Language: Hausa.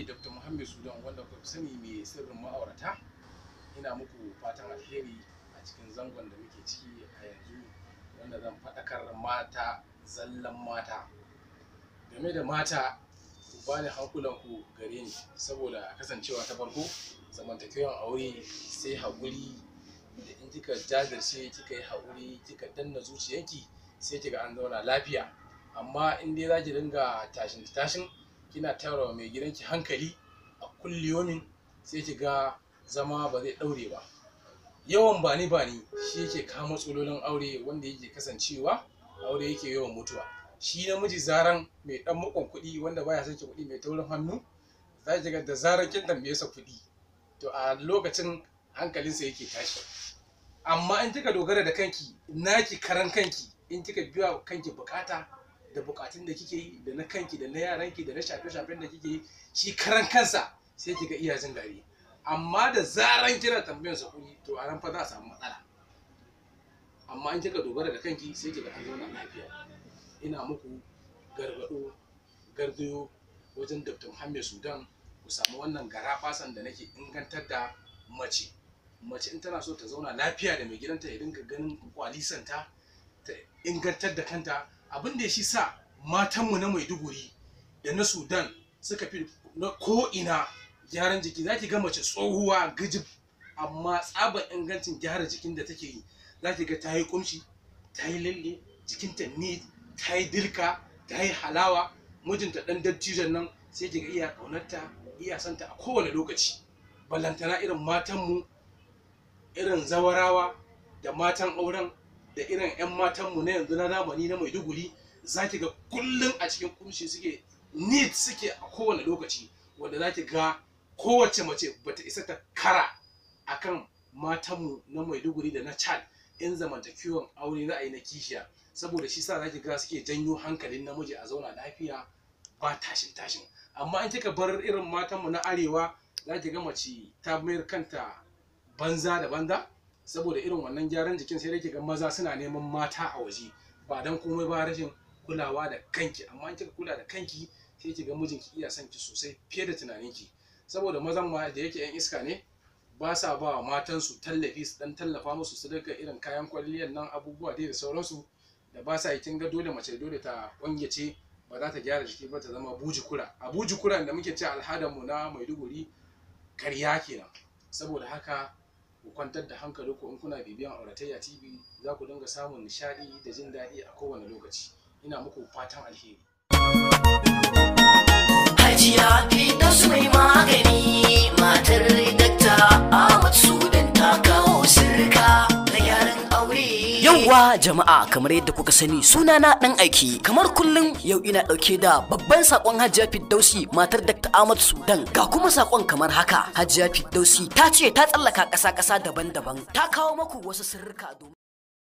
Dr. Muhammad Sudan wanda kuka sani mai sirrin ma'aurata. Ina muku fatan alheri a cikin zangon da muke ciki a yanzu, wanda zan faɗakar mata, zallan mata. Game da mata, ku bani hankulanku gare ni, saboda kasancewa ta farko zamantakewan aure sai haƙuri. Da in kika jajirce kika yi haƙuri kika danna zuciyanki sai kiga an zauna lafiya. Amma in dai za ki dinga tashin kina tayarwa mai gidanki hankali a kulliyomin, sai kiga zama ba zai ɗaure ba. Yawan bani shi yake kawo matsalolin aure, wanda yake kasancewa aure yake yawan mutuwa. Shi namiji zaran mai ɗan makon kuɗi, wanda baya sake kuɗi, mai taurin hannu, za ki ga da zarar kin tambaye sa kuɗi, to a lokacin hankalinsa yake tashi. Amma in kika dogara da kanki, naki karan kanki, in kika biya kanki bukata da bukatun da kike yi, da na kanki da na yaranki da na shafe-shafen da kike yi, shi karan kansa sai kiga iya jin daɗi. Amma da zaran kina tambayar sa kuɗi, to a nan fa za a samu matsala. Amma in kika dogara da kanki sai kiga an zauna lafiya. Ina muku gargaɗo wajen Dr. Muhammad Sudan, ku samu wannan garaɓasan da nake ingantar da mace. Mace in tana so ta zauna lafiya da mai gidanta, ya dinga ganin kwalisanta, ta ingantar da kanta. Abin da shi sa matanmu na Maiduguri da na Sudan suka fi na ko'ina gyaran jiki. Za ki ga mace tsohuwa gijib, amma tsabar ingancin gyara jikin da take yi, za ki ga ta yi kumshi, ta yi lalle, jikinta ne, ta yi dilka, ta yi halawa. Mijinta ɗan dattijon nan sai ki ga iya ƙaunarta, iya santa a kowane lokaci. Ballantana irin matanmu, irin zawarawa da matan auren, da irin 'yan matanmu na yanzu na zamani na Maiduguri, za ki ga kullum a cikin kumshi suke, neat suke a kowane lokaci, wanda za ki ga kowace mace bata isa ta kara akan matanmu na Maiduguri da na Chad in zamantakewan aure za a yi na kishiya. Saboda shi sa za ki ga suke janyo hankalin namiji a zauna lafiya ba tashin. Amma in kika bar irin matanmu na arewa, za ki ga mace ta mayar kanta banza da banza. Saboda irin wannan gyaran jikin sai dai ki ga maza suna neman mata a waje, ba dan komai ba, rashin kulawa da kanki. Amma in kika kula da kanki, sai ki ga mijinki iya son ki sosai fiye da tunaninki. Saboda mazan ma da yake 'yan iska ne, ba sa ba wa matansu tallafi, su dan tallafa musu, su daga irin kayan kwalliyar nan, abubuwa dai da sauransu da ba sa yi. Kin ga dole mace dole ta kwanyace, ba za ta gyara jiki ba, ta zama bujikura. A bujikuran da muke ce al'adarmu na Maiduguri, karya kenan. Saboda haka ku kwantar da hankalinku, in kuna bibiyan Auratayya TV za ku dinga samun nishaɗi da jin daɗi a kowane lokaci. Ina muku fatan alheri. Hajiya Firdausu mai magani, matar Dr. Ahmad Sudan ta kawo sirrika na gyaran aure. Yauwa jama'a, kamar yadda kuka sani, sunana dan aiki. Kamar kullum yau ina dauke da babban sakon Hajiya Firdausi, matar Dr. Ahmad Sudan. Ga kuma sakon kamar haka. Hajiya Firdausi ta ce ta tsallaka ƙasa daban-daban, ta kawo maku wasu sirrika domin